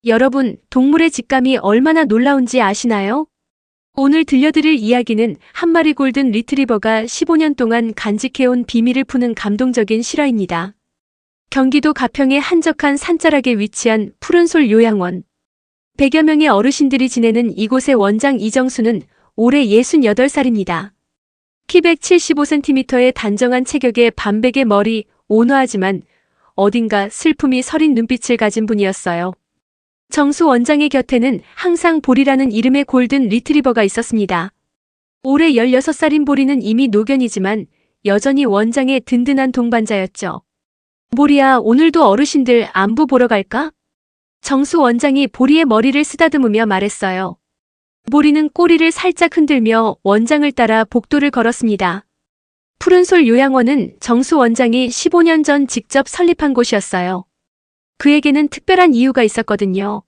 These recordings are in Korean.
여러분, 동물의 직감이 얼마나 놀라운지 아시나요? 오늘 들려드릴 이야기는 한 마리 골든 리트리버가 15년 동안 간직해온 비밀을 푸는 감동적인 실화입니다. 경기도 가평의 한적한 산자락에 위치한 푸른솔 요양원. 100여 명의 어르신들이 지내는 이곳의 원장 이정수는 올해 68살입니다. 키 175cm의 단정한 체격에 반백의 머리, 온화하지만 어딘가 슬픔이 서린 눈빛을 가진 분이었어요. 정수 원장의 곁에는 항상 보리라는 이름의 골든 리트리버가 있었습니다. 올해 16살인 보리는 이미 노견이지만 여전히 원장의 든든한 동반자였죠. 보리야, 오늘도 어르신들 안부 보러 갈까? 정수 원장이 보리의 머리를 쓰다듬으며 말했어요. 보리는 꼬리를 살짝 흔들며 원장을 따라 복도를 걸었습니다. 푸른솔 요양원은 정수 원장이 15년 전 직접 설립한 곳이었어요. 그에게는 특별한 이유가 있었거든요.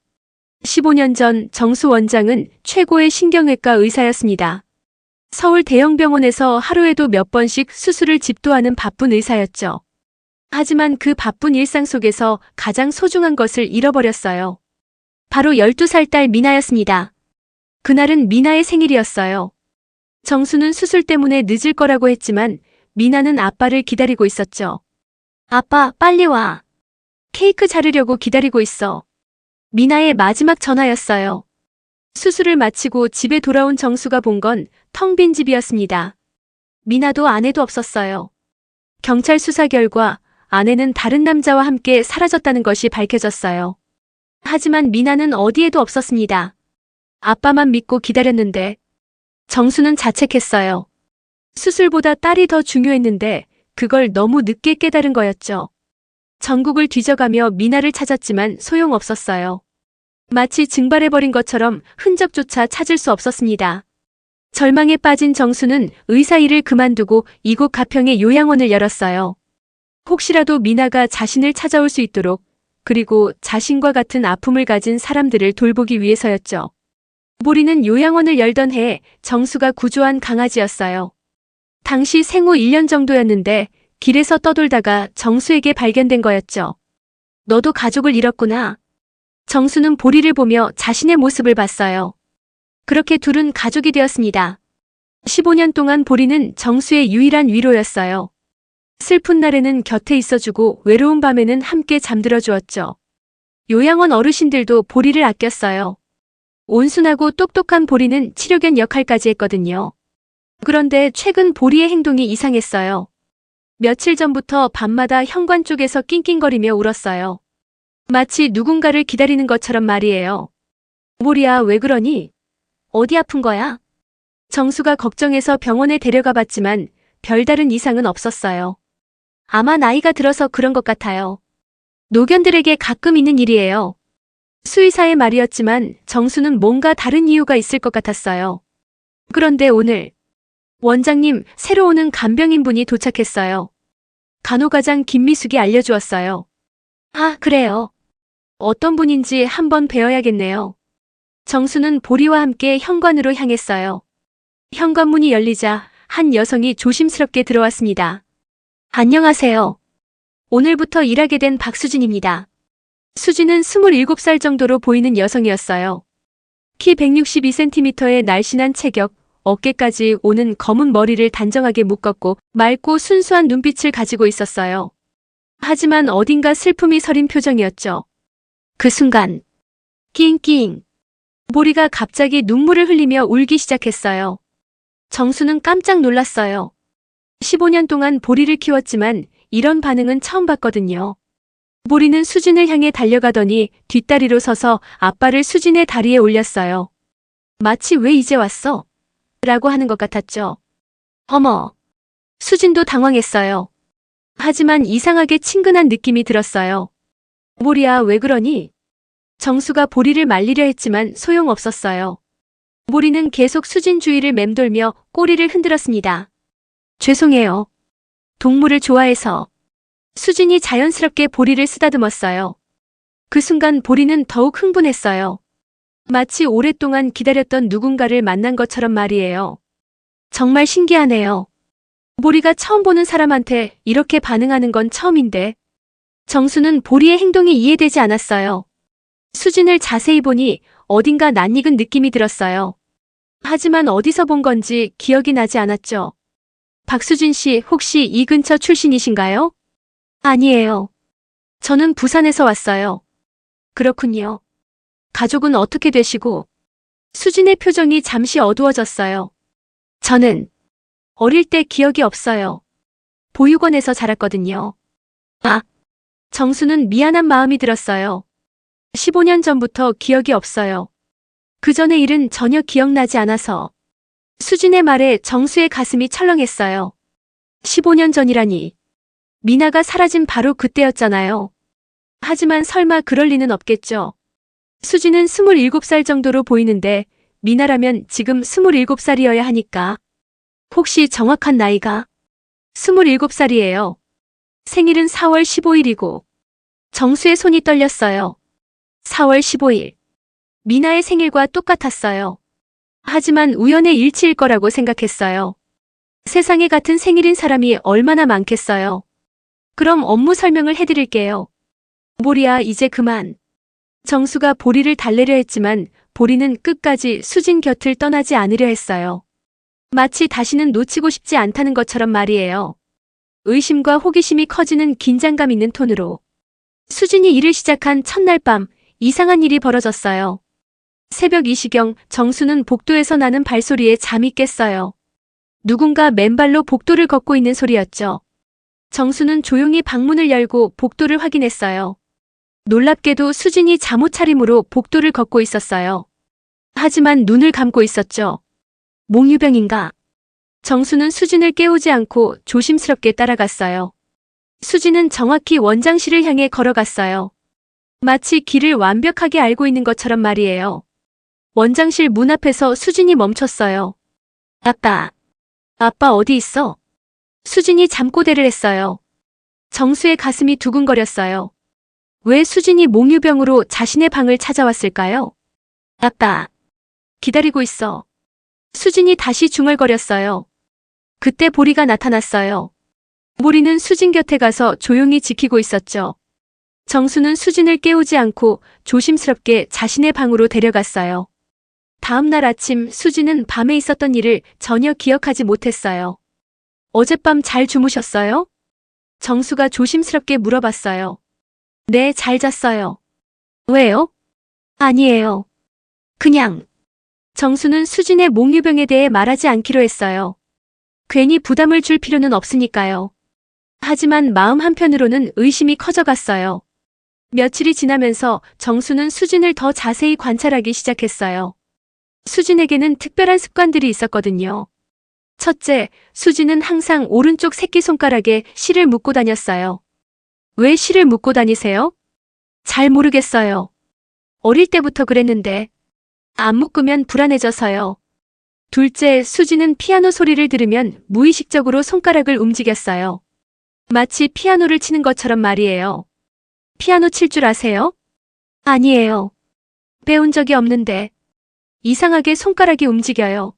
15년 전 정수 원장은 최고의 신경외과 의사였습니다. 서울 대형 병원에서 하루에도 몇 번씩 수술을 집도하는 바쁜 의사였죠. 하지만 그 바쁜 일상 속에서 가장 소중한 것을 잃어버렸어요. 바로 12살 딸 미나였습니다. 그날은 미나의 생일이었어요. 정수는 수술 때문에 늦을 거라고 했지만 미나는 아빠를 기다리고 있었죠. 아빠, 빨리 와. 케이크 자르려고 기다리고 있어. 미나의 마지막 전화였어요. 수술을 마치고 집에 돌아온 정수가 본 건 텅 빈 집이었습니다. 미나도 아내도 없었어요. 경찰 수사 결과 아내는 다른 남자와 함께 사라졌다는 것이 밝혀졌어요. 하지만 미나는 어디에도 없었습니다. 아빠만 믿고 기다렸는데 정수는 자책했어요. 수술보다 딸이 더 중요했는데 그걸 너무 늦게 깨달은 거였죠. 전국을 뒤져가며 미나를 찾았지만 소용없었어요. 마치 증발해버린 것처럼 흔적조차 찾을 수 없었습니다. 절망에 빠진 정수는 의사 일을 그만두고 이곳 가평의 요양원을 열었어요. 혹시라도 미나가 자신을 찾아올 수 있도록, 그리고 자신과 같은 아픔을 가진 사람들을 돌보기 위해서였죠. 보리는 요양원을 열던 해에 정수가 구조한 강아지였어요. 당시 생후 1년 정도였는데 길에서 떠돌다가 정수에게 발견된 거였죠. 너도 가족을 잃었구나. 정수는 보리를 보며 자신의 모습을 봤어요. 그렇게 둘은 가족이 되었습니다. 15년 동안 보리는 정수의 유일한 위로였어요. 슬픈 날에는 곁에 있어주고 외로운 밤에는 함께 잠들어 주었죠. 요양원 어르신들도 보리를 아꼈어요. 온순하고 똑똑한 보리는 치료견 역할까지 했거든요. 그런데 최근 보리의 행동이 이상했어요. 며칠 전부터 밤마다 현관 쪽에서 낑낑거리며 울었어요. 마치 누군가를 기다리는 것처럼 말이에요. 보리야, 왜 그러니? 어디 아픈 거야? 정수가 걱정해서 병원에 데려가 봤지만 별다른 이상은 없었어요. 아마 나이가 들어서 그런 것 같아요. 노견들에게 가끔 있는 일이에요. 수의사의 말이었지만 정수는 뭔가 다른 이유가 있을 것 같았어요. 그런데 오늘 원장님, 새로 오는 간병인분이 도착했어요. 간호과장 김미숙이 알려주었어요. 아, 그래요. 어떤 분인지 한번 뵈어야겠네요. 정수는 보리와 함께 현관으로 향했어요. 현관문이 열리자 한 여성이 조심스럽게 들어왔습니다. 안녕하세요. 오늘부터 일하게 된 박수진입니다. 수진은 27살 정도로 보이는 여성이었어요. 키 162cm의 날씬한 체격, 어깨까지 오는 검은 머리를 단정하게 묶었고 맑고 순수한 눈빛을 가지고 있었어요. 하지만 어딘가 슬픔이 서린 표정이었죠. 그 순간 낑낑 보리가 갑자기 눈물을 흘리며 울기 시작했어요. 정수는 깜짝 놀랐어요. 15년 동안 보리를 키웠지만 이런 반응은 처음 봤거든요. 보리는 수진을 향해 달려가더니 뒷다리로 서서 아빠를 수진의 다리에 올렸어요. 마치 왜 이제 왔어? 라고 하는 것 같았죠. 어머. 수진도 당황했어요. 하지만 이상하게 친근한 느낌이 들었어요. 보리야, 왜 그러니? 정수가 보리를 말리려 했지만 소용없었어요. 보리는 계속 수진 주위를 맴돌며 꼬리를 흔들었습니다. 죄송해요. 동물을 좋아해서. 수진이 자연스럽게 보리를 쓰다듬었어요. 그 순간 보리는 더욱 흥분했어요. 마치 오랫동안 기다렸던 누군가를 만난 것처럼 말이에요. 정말 신기하네요. 보리가 처음 보는 사람한테 이렇게 반응하는 건 처음인데. 정수는 보리의 행동이 이해되지 않았어요. 수진을 자세히 보니 어딘가 낯익은 느낌이 들었어요. 하지만 어디서 본 건지 기억이 나지 않았죠. 박수진 씨 혹시 이 근처 출신이신가요? 아니에요. 저는 부산에서 왔어요. 그렇군요. 가족은 어떻게 되시고? 수진의 표정이 잠시 어두워졌어요. 저는 어릴 때 기억이 없어요. 보육원에서 자랐거든요. 아, 정수는 미안한 마음이 들었어요. 15년 전부터 기억이 없어요. 그 전의 일은 전혀 기억나지 않아서. 수진의 말에 정수의 가슴이 철렁했어요. 15년 전이라니. 미나가 사라진 바로 그때였잖아요. 하지만 설마 그럴 리는 없겠죠. 수진은 27살 정도로 보이는데 미나라면 지금 27살이어야 하니까. 혹시 정확한 나이가? 27살이에요. 생일은 4월 15일이고. 정수의 손이 떨렸어요. 4월 15일. 미나의 생일과 똑같았어요. 하지만 우연의 일치일 거라고 생각했어요. 세상에 같은 생일인 사람이 얼마나 많겠어요. 그럼 업무 설명을 해드릴게요. 보리야, 이제 그만. 정수가 보리를 달래려 했지만 보리는 끝까지 수진 곁을 떠나지 않으려 했어요. 마치 다시는 놓치고 싶지 않다는 것처럼 말이에요. 의심과 호기심이 커지는 긴장감 있는 톤으로. 수진이 일을 시작한 첫날 밤 이상한 일이 벌어졌어요. 새벽 2시경 정수는 복도에서 나는 발소리에 잠이 깼어요. 누군가 맨발로 복도를 걷고 있는 소리였죠. 정수는 조용히 방문을 열고 복도를 확인했어요. 놀랍게도 수진이 잠옷 차림으로 복도를 걷고 있었어요. 하지만 눈을 감고 있었죠. 몽유병인가? 정수는 수진을 깨우지 않고 조심스럽게 따라갔어요. 수진은 정확히 원장실을 향해 걸어갔어요. 마치 길을 완벽하게 알고 있는 것처럼 말이에요. 원장실 문 앞에서 수진이 멈췄어요. 아빠 어디 있어? 수진이 잠꼬대를 했어요. 정수의 가슴이 두근거렸어요. 왜 수진이 몽유병으로 자신의 방을 찾아왔을까요? 아빠, 기다리고 있어. 수진이 다시 중얼거렸어요. 그때 보리가 나타났어요. 보리는 수진 곁에 가서 조용히 지키고 있었죠. 정수는 수진을 깨우지 않고 조심스럽게 자신의 방으로 데려갔어요. 다음 날 아침 수진은 밤에 있었던 일을 전혀 기억하지 못했어요. 어젯밤 잘 주무셨어요? 정수가 조심스럽게 물어봤어요. 네, 잘 잤어요. 왜요? 아니에요. 그냥. 정수는 수진의 몽유병에 대해 말하지 않기로 했어요. 괜히 부담을 줄 필요는 없으니까요. 하지만 마음 한편으로는 의심이 커져갔어요. 며칠이 지나면서 정수는 수진을 더 자세히 관찰하기 시작했어요. 수진에게는 특별한 습관들이 있었거든요. 첫째, 수진은 항상 오른쪽 새끼손가락에 실을 묶고 다녔어요. 왜 실을 묶고 다니세요? 잘 모르겠어요. 어릴 때부터 그랬는데 안 묶으면 불안해져서요. 둘째, 수진은 피아노 소리를 들으면 무의식적으로 손가락을 움직였어요. 마치 피아노를 치는 것처럼 말이에요. 피아노 칠 줄 아세요? 아니에요. 배운 적이 없는데. 이상하게 손가락이 움직여요.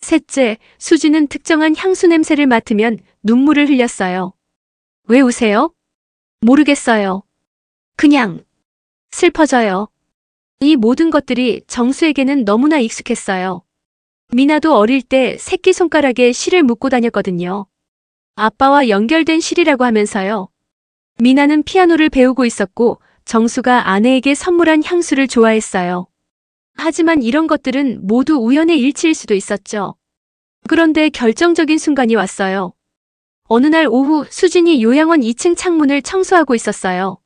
셋째, 수진은 특정한 향수 냄새를 맡으면 눈물을 흘렸어요. 왜 우세요? 모르겠어요. 그냥 슬퍼져요. 이 모든 것들이 정수에게는 너무나 익숙했어요. 미나도 어릴 때 새끼손가락에 실을 묶고 다녔거든요. 아빠와 연결된 실이라고 하면서요. 미나는 피아노를 배우고 있었고 정수가 아내에게 선물한 향수를 좋아했어요. 하지만 이런 것들은 모두 우연의 일치일 수도 있었죠. 그런데 결정적인 순간이 왔어요. 어느 날 오후 수진이 요양원 2층 창문을 청소하고 있었어요.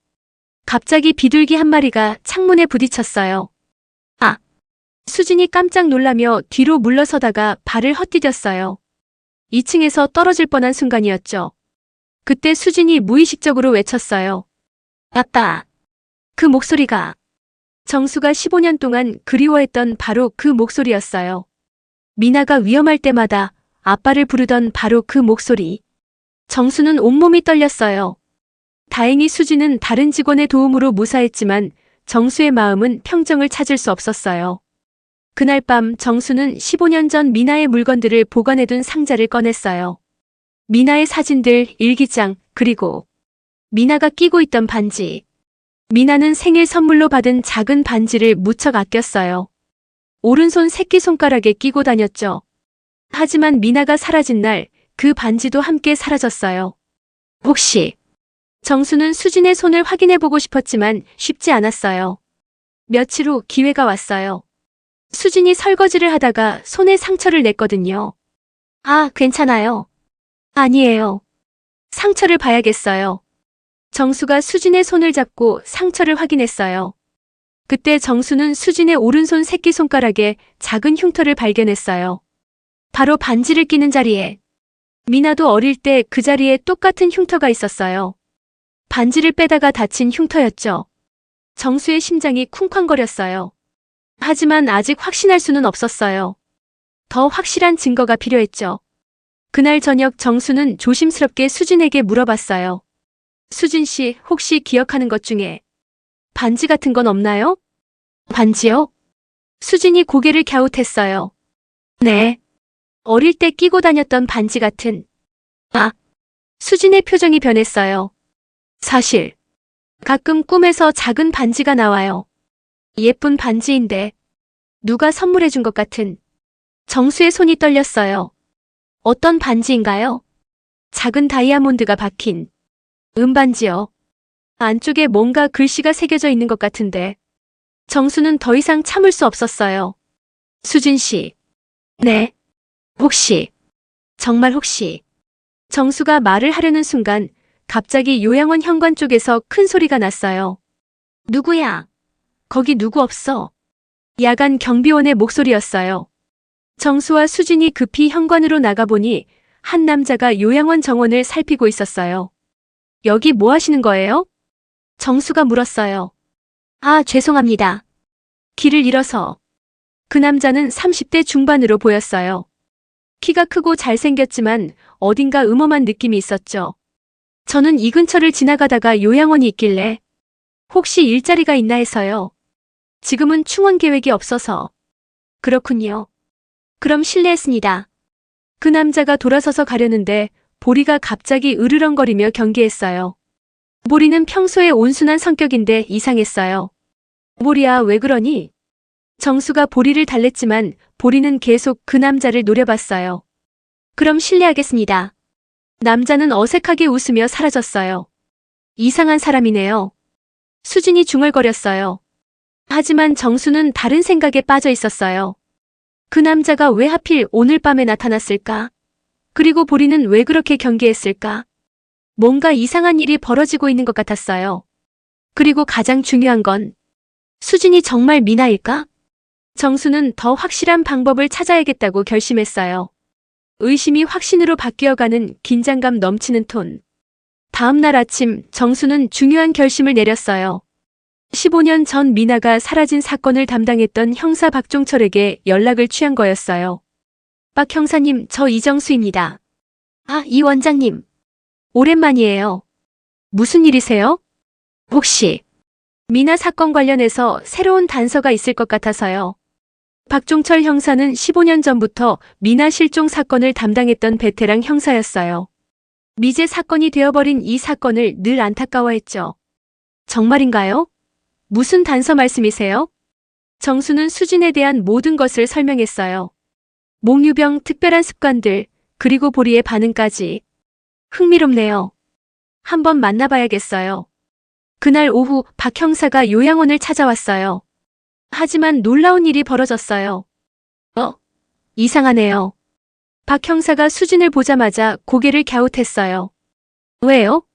갑자기 비둘기 한 마리가 창문에 부딪혔어요. 아! 수진이 깜짝 놀라며 뒤로 물러서다가 발을 헛디뎠어요. 2층에서 떨어질 뻔한 순간이었죠. 그때 수진이 무의식적으로 외쳤어요. 아빠! 그 목소리가 정수가 15년 동안 그리워했던 바로 그 목소리였어요. 미나가 위험할 때마다 아빠를 부르던 바로 그 목소리. 정수는 온몸이 떨렸어요. 다행히 수진은 다른 직원의 도움으로 무사했지만 정수의 마음은 평정을 찾을 수 없었어요. 그날 밤 정수는 15년 전 미나의 물건들을 보관해둔 상자를 꺼냈어요. 미나의 사진들, 일기장, 그리고 미나가 끼고 있던 반지. 미나는 생일 선물로 받은 작은 반지를 무척 아꼈어요. 오른손 새끼손가락에 끼고 다녔죠. 하지만 미나가 사라진 날 그 반지도 함께 사라졌어요. 혹시 정수는 수진의 손을 확인해보고 싶었지만 쉽지 않았어요. 며칠 후 기회가 왔어요. 수진이 설거지를 하다가 손에 상처를 냈거든요. 아, 괜찮아요. 아니에요. 상처를 봐야겠어요. 정수가 수진의 손을 잡고 상처를 확인했어요. 그때 정수는 수진의 오른손 새끼손가락에 작은 흉터를 발견했어요. 바로 반지를 끼는 자리에. 미나도 어릴 때 그 자리에 똑같은 흉터가 있었어요. 반지를 빼다가 다친 흉터였죠. 정수의 심장이 쿵쾅거렸어요. 하지만 아직 확신할 수는 없었어요. 더 확실한 증거가 필요했죠. 그날 저녁 정수는 조심스럽게 수진에게 물어봤어요. 수진 씨, 혹시 기억하는 것 중에 반지 같은 건 없나요? 반지요? 수진이 고개를 갸웃했어요. 네. 어릴 때 끼고 다녔던 반지 같은. 아, 수진의 표정이 변했어요. 사실, 가끔 꿈에서 작은 반지가 나와요. 예쁜 반지인데, 누가 선물해준 것 같은. 정수의 손이 떨렸어요. 어떤 반지인가요? 작은 다이아몬드가 박힌 은반지요. 안쪽에 뭔가 글씨가 새겨져 있는 것 같은데. 정수는 더 이상 참을 수 없었어요. 수진 씨. 네. 혹시, 정말 혹시. 정수가 말을 하려는 순간 갑자기 요양원 현관 쪽에서 큰 소리가 났어요. 누구야? 거기 누구 없어? 야간 경비원의 목소리였어요. 정수와 수진이 급히 현관으로 나가보니 한 남자가 요양원 정원을 살피고 있었어요. 여기 뭐 하시는 거예요? 정수가 물었어요. 아, 죄송합니다. 길을 잃어서. 그 남자는 30대 중반으로 보였어요. 키가 크고 잘생겼지만 어딘가 음험한 느낌이 있었죠. 저는 이 근처를 지나가다가 요양원이 있길래 혹시 일자리가 있나 해서요. 지금은 충원 계획이 없어서. 그렇군요. 그럼 실례했습니다. 그 남자가 돌아서서 가려는데 보리가 갑자기 으르렁거리며 경계했어요. 보리는 평소에 온순한 성격인데 이상했어요. 보리야, 왜 그러니? 정수가 보리를 달랬지만 보리는 계속 그 남자를 노려봤어요. 그럼 실례하겠습니다. 남자는 어색하게 웃으며 사라졌어요. 이상한 사람이네요. 수진이 중얼거렸어요. 하지만 정수는 다른 생각에 빠져 있었어요. 그 남자가 왜 하필 오늘 밤에 나타났을까? 그리고 보리는 왜 그렇게 경계했을까? 뭔가 이상한 일이 벌어지고 있는 것 같았어요. 그리고 가장 중요한 건 수진이 정말 미나일까? 정수는 더 확실한 방법을 찾아야겠다고 결심했어요. 의심이 확신으로 바뀌어가는 긴장감 넘치는 톤. 다음 날 아침 정수는 중요한 결심을 내렸어요. 15년 전 미나가 사라진 사건을 담당했던 형사 박종철에게 연락을 취한 거였어요. 박 형사님, 저 이정수입니다. 아, 이 원장님. 오랜만이에요. 무슨 일이세요? 혹시 미나 사건 관련해서 새로운 단서가 있을 것 같아서요. 박종철 형사는 15년 전부터 미나 실종 사건을 담당했던 베테랑 형사였어요. 미제 사건이 되어버린 이 사건을 늘 안타까워했죠. 정말인가요? 무슨 단서 말씀이세요? 정수는 수진에 대한 모든 것을 설명했어요. 몽유병 특별한 습관들, 그리고 보리의 반응까지. 흥미롭네요. 한번 만나봐야겠어요. 그날 오후 박 형사가 요양원을 찾아왔어요. 하지만 놀라운 일이 벌어졌어요. 이상하네요. 박 형사가 수진을 보자마자 고개를 갸웃했어요. 왜요?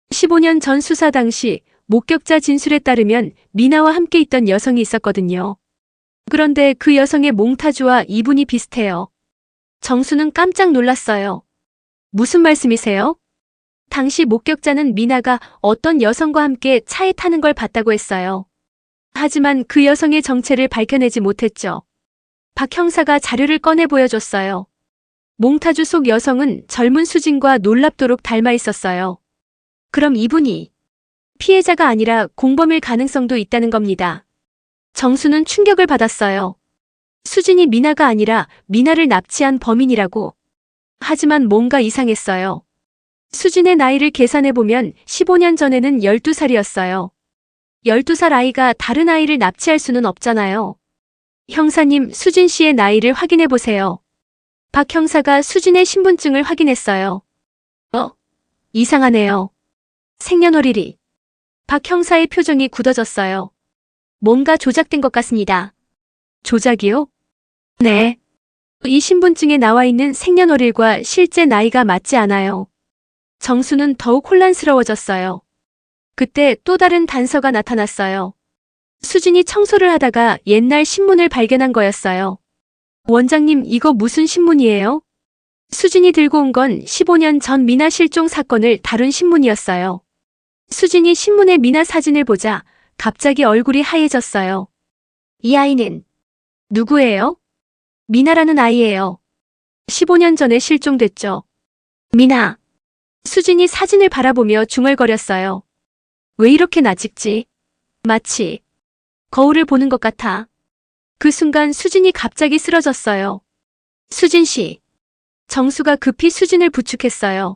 15년 전 수사 당시 목격자 진술에 따르면 미나와 함께 있던 여성이 있었거든요. 그런데 그 여성의 몽타주와 이분이 비슷해요. 정수는 깜짝 놀랐어요. 무슨 말씀이세요? 당시 목격자는 미나가 어떤 여성과 함께 차에 타는 걸 봤다고 했어요. 하지만 그 여성의 정체를 밝혀내지 못했죠. 박 형사가 자료를 꺼내 보여줬어요. 몽타주 속 여성은 젊은 수진과 놀랍도록 닮아 있었어요. 그럼 이분이 피해자가 아니라 공범일 가능성도 있다는 겁니다. 정수는 충격을 받았어요. 수진이 미나가 아니라 미나를 납치한 범인이라고. 하지만 뭔가 이상했어요. 수진의 나이를 계산해보면 15년 전에는 12살이었어요. 12살 아이가 다른 아이를 납치할 수는 없잖아요. 형사님, 수진 씨의 나이를 확인해 보세요. 박 형사가 수진의 신분증을 확인했어요. 이상하네요. 생년월일이. 박 형사의 표정이 굳어졌어요. 뭔가 조작된 것 같습니다. 조작이요? 네. 이 신분증에 나와 있는 생년월일과 실제 나이가 맞지 않아요. 정수는 더욱 혼란스러워졌어요. 그때 또 다른 단서가 나타났어요. 수진이 청소를 하다가 옛날 신문을 발견한 거였어요. 원장님, 이거 무슨 신문이에요? 수진이 들고 온 건 15년 전 미나 실종 사건을 다룬 신문이었어요. 수진이 신문의 미나 사진을 보자 갑자기 얼굴이 하얘졌어요. 이 아이는 누구예요? 미나라는 아이예요. 15년 전에 실종됐죠. 미나. 수진이 사진을 바라보며 중얼거렸어요. 왜 이렇게 나찍지? 마치 거울을 보는 것 같아. 그 순간 수진이 갑자기 쓰러졌어요. 수진 씨. 정수가 급히 수진을 부축했어요.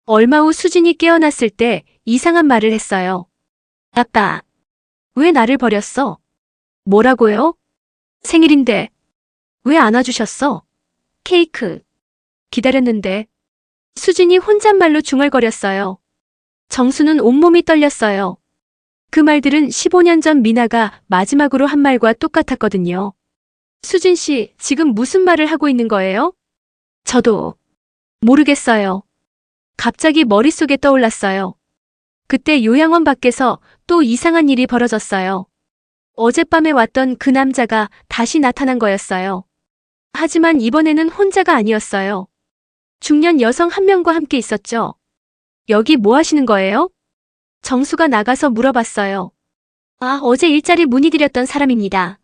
얼마 후 수진이 깨어났을 때 이상한 말을 했어요. 아빠. 왜 나를 버렸어? 뭐라고요? 생일인데. 왜 안아주셨어? 케이크. 기다렸는데. 수진이 혼잣말로 중얼거렸어요. 정수는 온몸이 떨렸어요. 그 말들은 15년 전 미나가 마지막으로 한 말과 똑같았거든요. 수진 씨, 지금 무슨 말을 하고 있는 거예요? 저도 모르겠어요. 갑자기 머릿속에 떠올랐어요. 그때 요양원 밖에서 또 이상한 일이 벌어졌어요. 어젯밤에 왔던 그 남자가 다시 나타난 거였어요. 하지만 이번에는 혼자가 아니었어요. 중년 여성 한 명과 함께 있었죠. 여기 뭐 하시는 거예요? 정수가 나가서 물어봤어요. 어제 일자리 문의드렸던 사람입니다.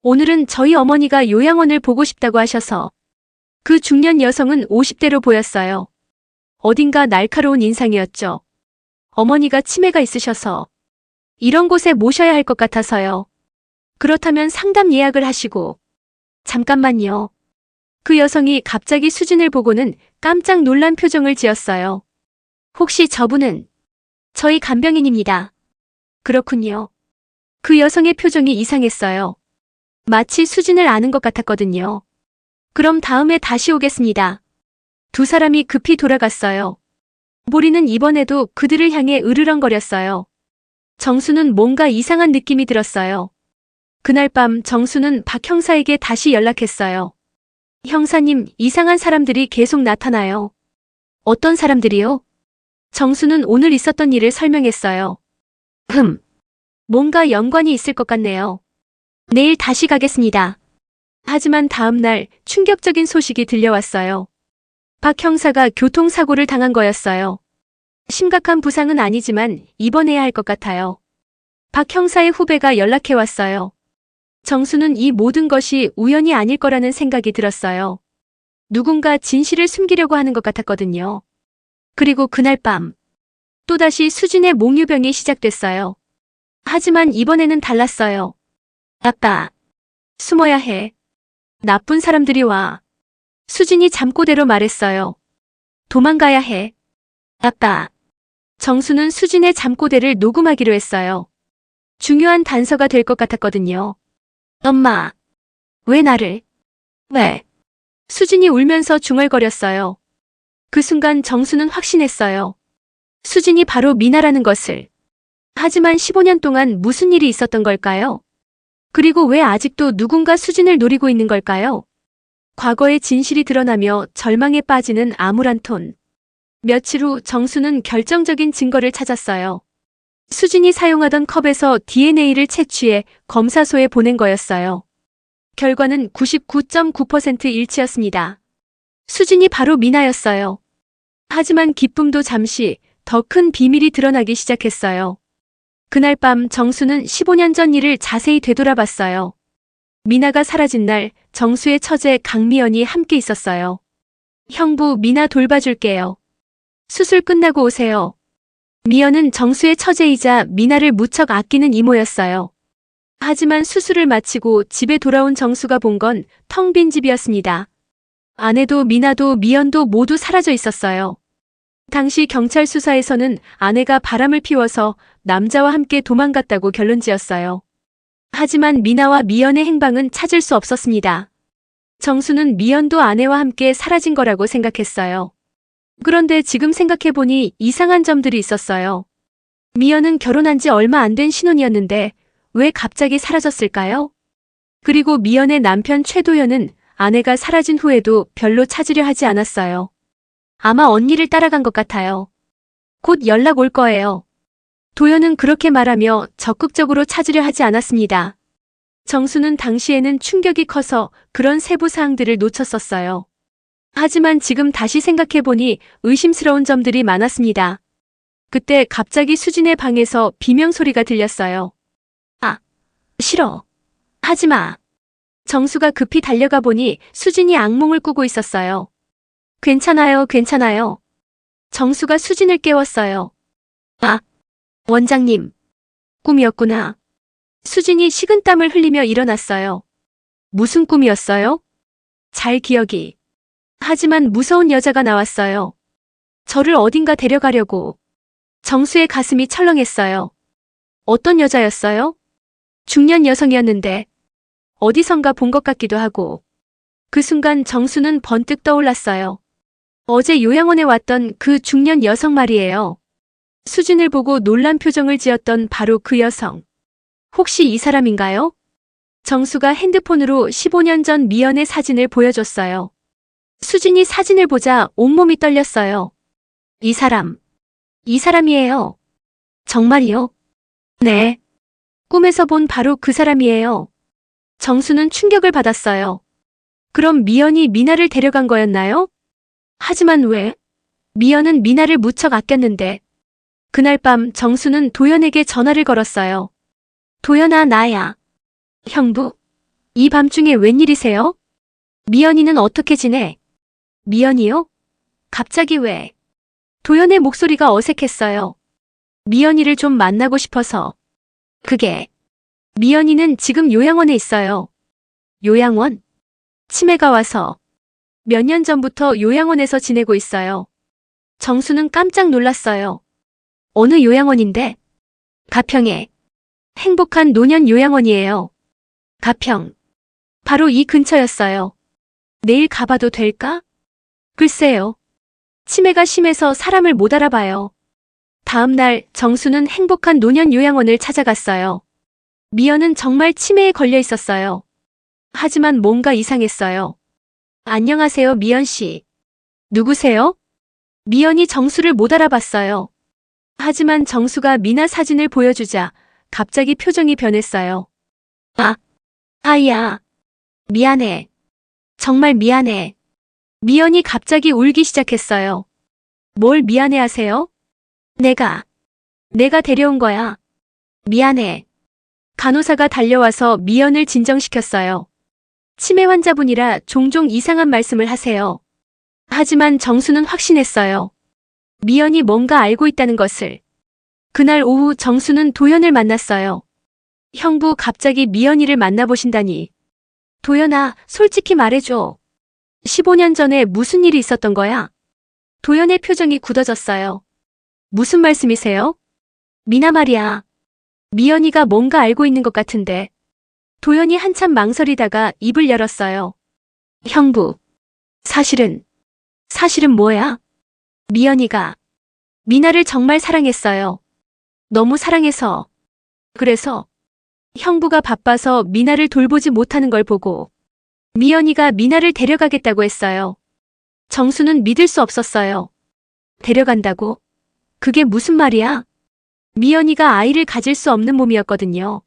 오늘은 저희 어머니가 요양원을 보고 싶다고 하셔서. 그 중년 여성은 50대로 보였어요. 어딘가 날카로운 인상이었죠. 어머니가 치매가 있으셔서 이런 곳에 모셔야 할 것 같아서요. 그렇다면 상담 예약을 하시고. 잠깐만요. 그 여성이 갑자기 수진을 보고는 깜짝 놀란 표정을 지었어요. 혹시 저분은 저희 간병인입니다. 그렇군요. 그 여성의 표정이 이상했어요. 마치 수진을 아는 것 같았거든요. 그럼 다음에 다시 오겠습니다. 두 사람이 급히 돌아갔어요. 보리는 이번에도 그들을 향해 으르렁거렸어요. 정수는 뭔가 이상한 느낌이 들었어요. 그날 밤 정수는 박 형사에게 다시 연락했어요. 형사님, 이상한 사람들이 계속 나타나요. 어떤 사람들이요? 정수는 오늘 있었던 일을 설명했어요. 뭔가 연관이 있을 것 같네요. 내일 다시 가겠습니다. 하지만 다음 날 충격적인 소식이 들려왔어요. 박 형사가 교통사고를 당한 거였어요. 심각한 부상은 아니지만 입원해야 할 것 같아요. 박 형사의 후배가 연락해왔어요. 정수는 이 모든 것이 우연이 아닐 거라는 생각이 들었어요. 누군가 진실을 숨기려고 하는 것 같았거든요. 그리고 그날 밤 또다시 수진의 몽유병이 시작됐어요. 하지만 이번에는 달랐어요. 아빠, 숨어야 해. 나쁜 사람들이 와. 수진이 잠꼬대로 말했어요. 도망가야 해. 아빠. 정수는 수진의 잠꼬대를 녹음하기로 했어요. 중요한 단서가 될 것 같았거든요. 엄마. 왜 나를? 왜? 수진이 울면서 중얼거렸어요. 그 순간 정수는 확신했어요. 수진이 바로 미나라는 것을. 하지만 15년 동안 무슨 일이 있었던 걸까요? 그리고 왜 아직도 누군가 수진을 노리고 있는 걸까요? 과거의 진실이 드러나며 절망에 빠지는 암울한 톤. 며칠 후 정수는 결정적인 증거를 찾았어요. 수진이 사용하던 컵에서 DNA를 채취해 검사소에 보낸 거였어요. 결과는 99.9% 일치였습니다. 수진이 바로 미나였어요. 하지만 기쁨도 잠시 더 큰 비밀이 드러나기 시작했어요. 그날 밤 정수는 15년 전 일을 자세히 되돌아봤어요. 미나가 사라진 날 정수의 처제 강미연이 함께 있었어요. 형부, 미나 돌봐줄게요. 수술 끝나고 오세요. 미연은 정수의 처제이자 미나를 무척 아끼는 이모였어요. 하지만 수술을 마치고 집에 돌아온 정수가 본 건 텅 빈 집이었습니다. 아내도 미나도 미연도 모두 사라져 있었어요. 당시 경찰 수사에서는 아내가 바람을 피워서 남자와 함께 도망갔다고 결론지었어요. 하지만 미나와 미연의 행방은 찾을 수 없었습니다. 정수는 미연도 아내와 함께 사라진 거라고 생각했어요. 그런데 지금 생각해보니 이상한 점들이 있었어요. 미연은 결혼한 지 얼마 안 된 신혼이었는데 왜 갑자기 사라졌을까요? 그리고 미연의 남편 최도현은 아내가 사라진 후에도 별로 찾으려 하지 않았어요. 아마 언니를 따라간 것 같아요. 곧 연락 올 거예요. 도현은 그렇게 말하며 적극적으로 찾으려 하지 않았습니다. 정수는 당시에는 충격이 커서 그런 세부 사항들을 놓쳤었어요. 하지만 지금 다시 생각해보니 의심스러운 점들이 많았습니다. 그때 갑자기 수진의 방에서 비명소리가 들렸어요. 아, 싫어. 하지마. 정수가 급히 달려가 보니 수진이 악몽을 꾸고 있었어요. 괜찮아요, 괜찮아요. 정수가 수진을 깨웠어요. 아, 원장님. 꿈이었구나. 수진이 식은땀을 흘리며 일어났어요. 무슨 꿈이었어요? 잘 기억이. 하지만 무서운 여자가 나왔어요. 저를 어딘가 데려가려고. 정수의 가슴이 철렁했어요. 어떤 여자였어요? 중년 여성이었는데 어디선가 본 것 같기도 하고. 그 순간 정수는 번뜩 떠올랐어요. 어제 요양원에 왔던 그 중년 여성 말이에요. 수진을 보고 놀란 표정을 지었던 바로 그 여성. 혹시 이 사람인가요? 정수가 핸드폰으로 15년 전 미연의 사진을 보여줬어요. 수진이 사진을 보자 온몸이 떨렸어요. 이 사람이에요. 정말이요? 네. 꿈에서 본 바로 그 사람이에요. 정수는 충격을 받았어요. 그럼 미연이 미나를 데려간 거였나요? 하지만 왜? 미연은 미나를 무척 아꼈는데. 그날 밤 정수는 도연에게 전화를 걸었어요. 도연아, 나야. 형부, 이 밤중에 웬일이세요? 미연이는 어떻게 지내? 미연이요? 갑자기 왜? 도연의 목소리가 어색했어요. 미연이를 좀 만나고 싶어서. 그게, 미연이는 지금 요양원에 있어요. 요양원? 치매가 와서. 몇 년 전부터 요양원에서 지내고 있어요. 정수는 깜짝 놀랐어요. 어느 요양원인데? 가평에. 행복한 노년 요양원이에요. 가평. 바로 이 근처였어요. 내일 가봐도 될까? 글쎄요. 치매가 심해서 사람을 못 알아봐요. 다음 날 정수는 행복한 노년 요양원을 찾아갔어요. 미연은 정말 치매에 걸려 있었어요. 하지만 뭔가 이상했어요. 안녕하세요, 미연 씨. 누구세요? 미연이 정수를 못 알아봤어요. 하지만 정수가 미나 사진을 보여주자 갑자기 표정이 변했어요. 아이야. 미안해. 정말 미안해. 미연이 갑자기 울기 시작했어요. 뭘 미안해하세요? 내가 데려온 거야. 미안해. 간호사가 달려와서 미연을 진정시켰어요. 치매 환자분이라 종종 이상한 말씀을 하세요. 하지만 정수는 확신했어요. 미연이 뭔가 알고 있다는 것을. 그날 오후 정수는 도연을 만났어요. 형부, 갑자기 미연이를 만나보신다니. 도연아, 솔직히 말해줘. 15년 전에 무슨 일이 있었던 거야? 도연의 표정이 굳어졌어요. 무슨 말씀이세요? 미나 말이야. 미연이가 뭔가 알고 있는 것 같은데. 도연이 한참 망설이다가 입을 열었어요. 형부. 사실은 뭐야? 미연이가 미나를 정말 사랑했어요. 너무 사랑해서. 그래서 형부가 바빠서 미나를 돌보지 못하는 걸 보고 미연이가 미나를 데려가겠다고 했어요. 정수는 믿을 수 없었어요. 데려간다고? 그게 무슨 말이야? 미연이가 아이를 가질 수 없는 몸이었거든요.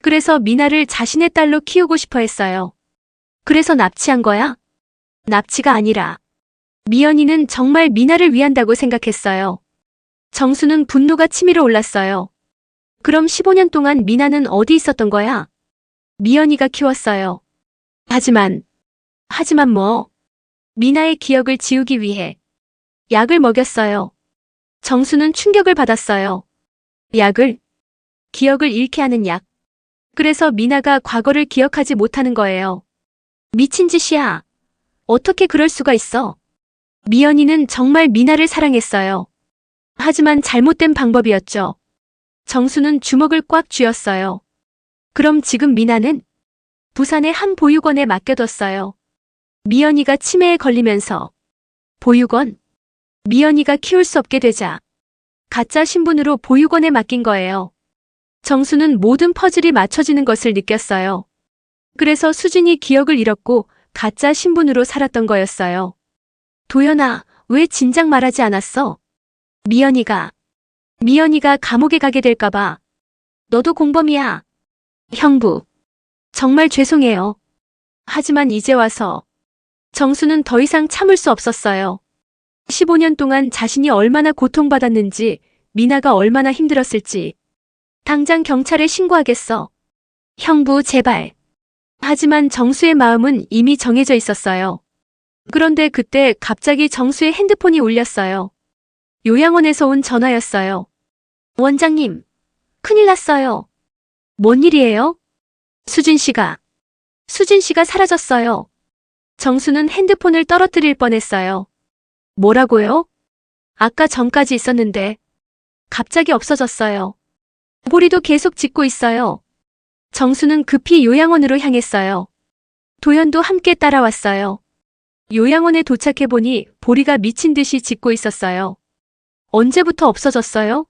그래서 미나를 자신의 딸로 키우고 싶어 했어요. 그래서 납치한 거야? 납치가 아니라 미연이는 정말 미나를 위한다고 생각했어요. 정수는 분노가 치밀어 올랐어요. 그럼 15년 동안 미나는 어디 있었던 거야? 미연이가 키웠어요. 하지만 뭐? 미나의 기억을 지우기 위해 약을 먹였어요. 정수는 충격을 받았어요. 약을? 기억을 잃게 하는 약. 그래서 미나가 과거를 기억하지 못하는 거예요. 미친 짓이야. 어떻게 그럴 수가 있어? 미연이는 정말 미나를 사랑했어요. 하지만 잘못된 방법이었죠. 정수는 주먹을 꽉 쥐었어요. 그럼 지금 미나는 부산의 한 보육원에 맡겨뒀어요. 미연이가 치매에 걸리면서 보육원, 미연이가 키울 수 없게 되자 가짜 신분으로 보육원에 맡긴 거예요. 정수는 모든 퍼즐이 맞춰지는 것을 느꼈어요. 그래서 수진이 기억을 잃었고 가짜 신분으로 살았던 거였어요. 도연아, 왜 진작 말하지 않았어? 미연이가 감옥에 가게 될까봐. 너도 공범이야. 형부, 정말 죄송해요. 하지만 이제 와서 정수는 더 이상 참을 수 없었어요. 15년 동안 자신이 얼마나 고통받았는지, 미나가 얼마나 힘들었을지. 당장 경찰에 신고하겠어. 형부, 제발. 하지만 정수의 마음은 이미 정해져 있었어요. 그런데 그때 갑자기 정수의 핸드폰이 울렸어요. 요양원에서 온 전화였어요. 원장님, 큰일 났어요. 뭔 일이에요? 수진 씨가 사라졌어요. 정수는 핸드폰을 떨어뜨릴 뻔했어요. 뭐라고요? 아까 전까지 있었는데 갑자기 없어졌어요. 보리도 계속 짖고 있어요. 정수는 급히 요양원으로 향했어요. 도연도 함께 따라왔어요. 요양원에 도착해보니 보리가 미친 듯이 짖고 있었어요. 언제부터 없어졌어요?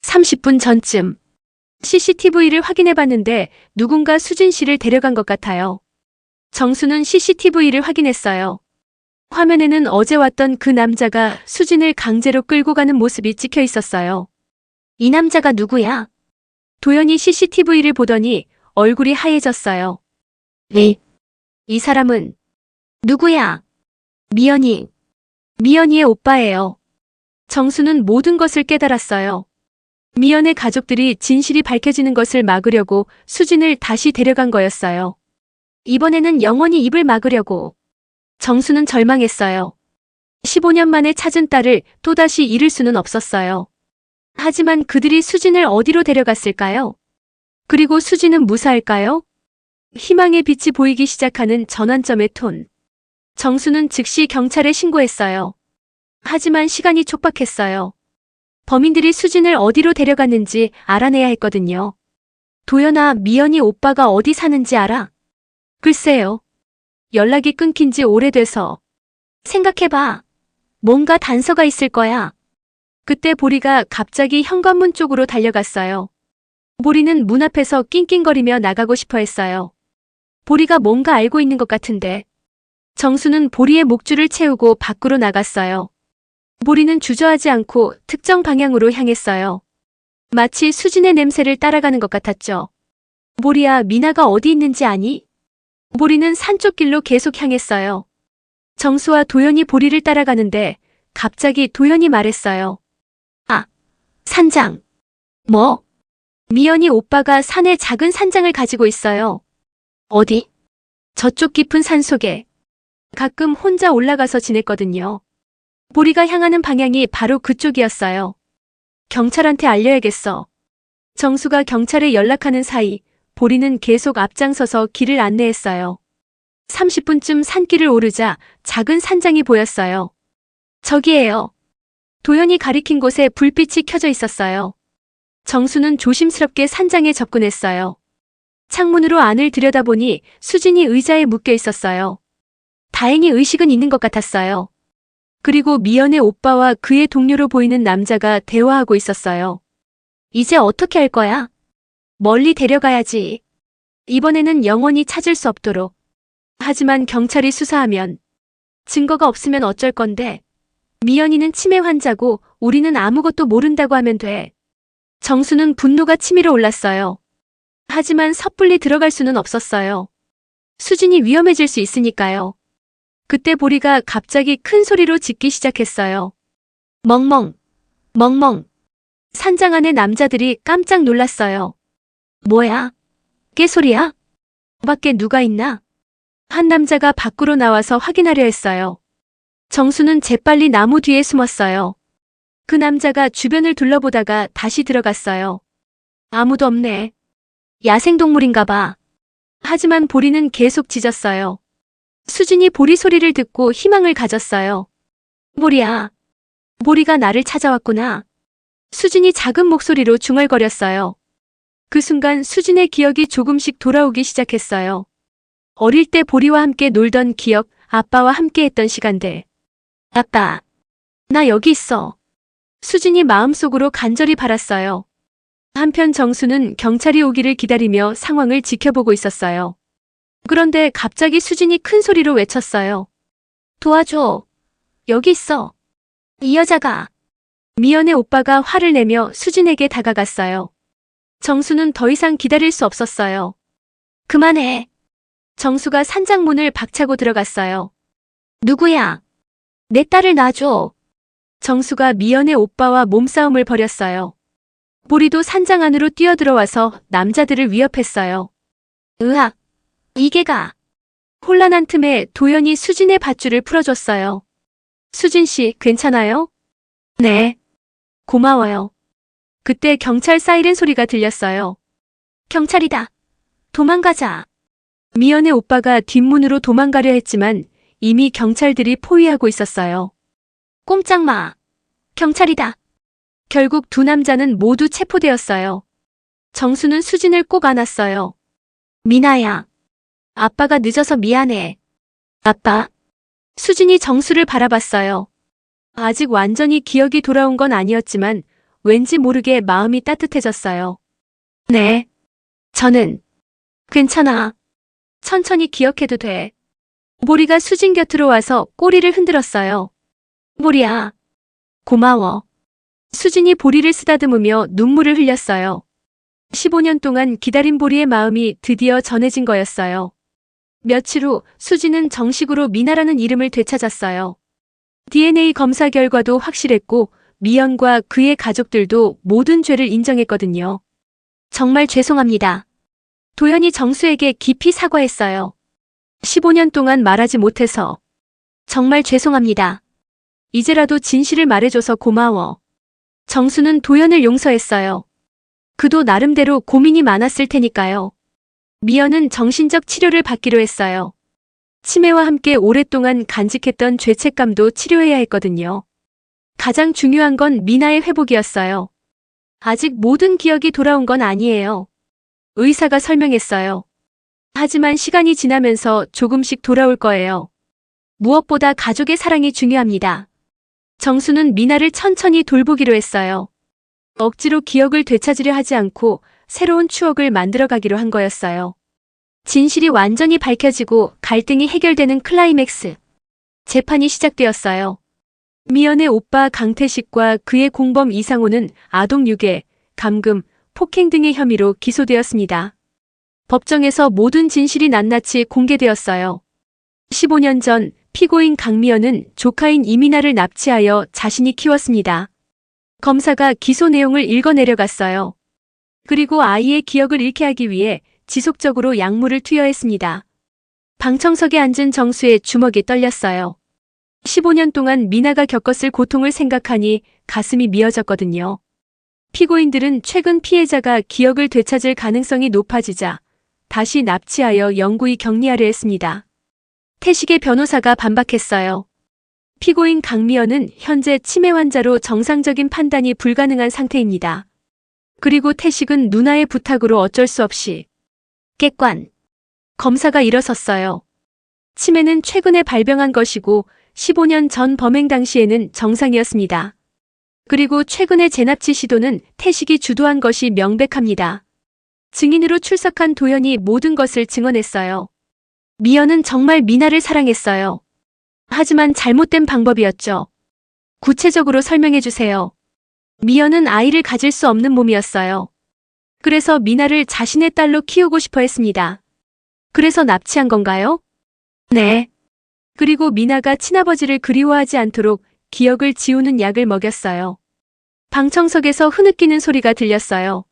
30분 전쯤. CCTV를 확인해봤는데 누군가 수진 씨를 데려간 것 같아요. 정수는 CCTV를 확인했어요. 화면에는 어제 왔던 그 남자가 수진을 강제로 끌고 가는 모습이 찍혀 있었어요. 이 남자가 누구야? 도연이 CCTV를 보더니 얼굴이 하얘졌어요. 이 사람은 누구야? 미연이의 오빠예요. 정수는 모든 것을 깨달았어요. 미연의 가족들이 진실이 밝혀지는 것을 막으려고 수진을 다시 데려간 거였어요. 이번에는 영원히 입을 막으려고. 정수는 절망했어요. 15년 만에 찾은 딸을 또다시 잃을 수는 없었어요. 하지만 그들이 수진을 어디로 데려갔을까요? 그리고 수진은 무사할까요? 희망의 빛이 보이기 시작하는 전환점의 톤. 정수는 즉시 경찰에 신고했어요. 하지만 시간이 촉박했어요. 범인들이 수진을 어디로 데려갔는지 알아내야 했거든요. 도연아, 미연이 오빠가 어디 사는지 알아? 글쎄요. 연락이 끊긴 지 오래돼서. 생각해봐. 뭔가 단서가 있을 거야. 그때 보리가 갑자기 현관문 쪽으로 달려갔어요. 보리는 문 앞에서 낑낑거리며 나가고 싶어 했어요. 보리가 뭔가 알고 있는 것 같은데. 정수는 보리의 목줄을 채우고 밖으로 나갔어요. 보리는 주저하지 않고 특정 방향으로 향했어요. 마치 수진의 냄새를 따라가는 것 같았죠. 보리야, 미나가 어디 있는지 아니? 보리는 산쪽 길로 계속 향했어요. 정수와 도연이 보리를 따라가는데 갑자기 도연이 말했어요. 아, 산장. 뭐? 미연이 오빠가 산에 작은 산장을 가지고 있어요. 어디? 저쪽 깊은 산 속에. 가끔 혼자 올라가서 지냈거든요. 보리가 향하는 방향이 바로 그쪽이었어요. 경찰한테 알려야겠어. 정수가 경찰에 연락하는 사이 보리는 계속 앞장서서 길을 안내했어요. 30분쯤 산길을 오르자 작은 산장이 보였어요. 저기예요. 도연이 가리킨 곳에 불빛이 켜져 있었어요. 정수는 조심스럽게 산장에 접근했어요. 창문으로 안을 들여다보니 수진이 의자에 묶여 있었어요. 다행히 의식은 있는 것 같았어요. 그리고 미연의 오빠와 그의 동료로 보이는 남자가 대화하고 있었어요. 이제 어떻게 할 거야? 멀리 데려가야지. 이번에는 영원히 찾을 수 없도록. 하지만 경찰이 수사하면 증거가 없으면 어쩔 건데. 미연이는 치매 환자고 우리는 아무것도 모른다고 하면 돼. 정수는 분노가 치밀어 올랐어요. 하지만 섣불리 들어갈 수는 없었어요. 수진이 위험해질 수 있으니까요. 그때 보리가 갑자기 큰 소리로 짖기 시작했어요. 멍멍, 멍멍. 산장 안의 남자들이 깜짝 놀랐어요. 뭐야? 깨소리야? 밖에 누가 있나? 한 남자가 밖으로 나와서 확인하려 했어요. 정수는 재빨리 나무 뒤에 숨었어요. 그 남자가 주변을 둘러보다가 다시 들어갔어요. 아무도 없네. 야생동물인가 봐. 하지만 보리는 계속 짖었어요. 수진이 보리 소리를 듣고 희망을 가졌어요. 보리야. 보리가 나를 찾아왔구나. 수진이 작은 목소리로 중얼거렸어요. 그 순간 수진의 기억이 조금씩 돌아오기 시작했어요. 어릴 때 보리와 함께 놀던 기억, 아빠와 함께 했던 시간들. 아빠, 나 여기 있어. 수진이 마음속으로 간절히 바랐어요. 한편 정수는 경찰이 오기를 기다리며 상황을 지켜보고 있었어요. 그런데 갑자기 수진이 큰 소리로 외쳤어요. 도와줘. 여기 있어. 이 여자가. 미연의 오빠가 화를 내며 수진에게 다가갔어요. 정수는 더 이상 기다릴 수 없었어요. 그만해. 정수가 산장문을 박차고 들어갔어요. 누구야? 내 딸을 놔줘. 정수가 미연의 오빠와 몸싸움을 벌였어요. 보리도 산장 안으로 뛰어들어와서 남자들을 위협했어요. 으악! 이게가! 혼란한 틈에 도연이 수진의 밧줄을 풀어줬어요. 수진 씨, 괜찮아요? 네. 고마워요. 그때 경찰 사이렌 소리가 들렸어요. 경찰이다. 도망가자. 미연의 오빠가 뒷문으로 도망가려 했지만 이미 경찰들이 포위하고 있었어요. 꼼짝 마. 경찰이다. 결국 두 남자는 모두 체포되었어요. 정수는 수진을 꼭 안았어요. 미나야. 아빠가 늦어서 미안해. 아빠. 수진이 정수를 바라봤어요. 아직 완전히 기억이 돌아온 건 아니었지만 왠지 모르게 마음이 따뜻해졌어요. 네. 저는 괜찮아. 천천히 기억해도 돼. 보리가 수진 곁으로 와서 꼬리를 흔들었어요. 보리야. 고마워. 수진이 보리를 쓰다듬으며 눈물을 흘렸어요. 15년 동안 기다린 보리의 마음이 드디어 전해진 거였어요. 며칠 후 수진은 정식으로 미나라는 이름을 되찾았어요. DNA 검사 결과도 확실했고 미연과 그의 가족들도 모든 죄를 인정했거든요. 정말 죄송합니다. 도연이 정수에게 깊이 사과했어요. 15년 동안 말하지 못해서 정말 죄송합니다. 이제라도 진실을 말해줘서 고마워. 정수는 도연을 용서했어요. 그도 나름대로 고민이 많았을 테니까요. 미연은 정신적 치료를 받기로 했어요. 치매와 함께 오랫동안 간직했던 죄책감도 치료해야 했거든요. 가장 중요한 건 미나의 회복이었어요. 아직 모든 기억이 돌아온 건 아니에요. 의사가 설명했어요. 하지만 시간이 지나면서 조금씩 돌아올 거예요. 무엇보다 가족의 사랑이 중요합니다. 정수는 미나를 천천히 돌보기로 했어요. 억지로 기억을 되찾으려 하지 않고 새로운 추억을 만들어가기로 한 거였어요. 진실이 완전히 밝혀지고 갈등이 해결되는 클라이맥스. 재판이 시작되었어요. 미연의 오빠 강태식과 그의 공범 이상호는 아동유괴, 감금, 폭행 등의 혐의로 기소되었습니다. 법정에서 모든 진실이 낱낱이 공개되었어요. 15년 전 피고인 강미연은 조카인 이민아를 납치하여 자신이 키웠습니다. 검사가 기소 내용을 읽어내려갔어요. 그리고 아이의 기억을 잃게 하기 위해 지속적으로 약물을 투여했습니다. 방청석에 앉은 정수의 주먹이 떨렸어요. 15년 동안 미나가 겪었을 고통을 생각하니 가슴이 미어졌거든요. 피고인들은 최근 피해자가 기억을 되찾을 가능성이 높아지자 다시 납치하여 영구히 격리하려 했습니다. 태식의 변호사가 반박했어요. 피고인 강미연은 현재 치매 환자로 정상적인 판단이 불가능한 상태입니다. 그리고 태식은 누나의 부탁으로 어쩔 수 없이 객관. 검사가 일어섰어요. 치매는 최근에 발병한 것이고 15년 전 범행 당시에는 정상이었습니다. 그리고 최근의 재납치 시도는 태식이 주도한 것이 명백합니다. 증인으로 출석한 도연이 모든 것을 증언했어요. 미연은 정말 미나를 사랑했어요. 하지만 잘못된 방법이었죠. 구체적으로 설명해 주세요. 미연은 아이를 가질 수 없는 몸이었어요. 그래서 미나를 자신의 딸로 키우고 싶어 했습니다. 그래서 납치한 건가요? 네. 그리고 미나가 친아버지를 그리워하지 않도록 기억을 지우는 약을 먹였어요. 방청석에서 흐느끼는 소리가 들렸어요.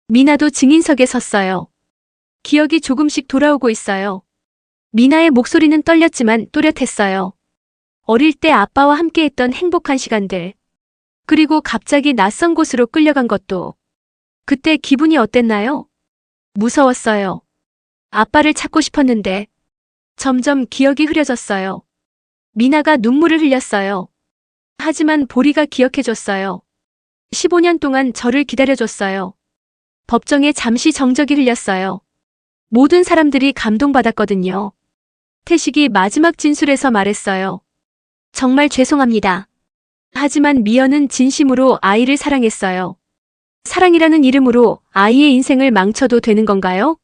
미나도 증인석에 섰어요. 기억이 조금씩 돌아오고 있어요. 미나의 목소리는 떨렸지만 또렷했어요. 어릴 때 아빠와 함께했던 행복한 시간들. 그리고 갑자기 낯선 곳으로 끌려간 것도. 그때 기분이 어땠나요? 무서웠어요. 아빠를 찾고 싶었는데 점점 기억이 흐려졌어요. 미나가 눈물을 흘렸어요. 하지만 보리가 기억해줬어요. 15년 동안 저를 기다려줬어요. 법정에 잠시 정적이 흘렸어요. 모든 사람들이 감동받았거든요. 태식이 마지막 진술에서 말했어요. 정말 죄송합니다. 하지만 미연은 진심으로 아이를 사랑했어요. 사랑이라는 이름으로 아이의 인생을 망쳐도 되는 건가요?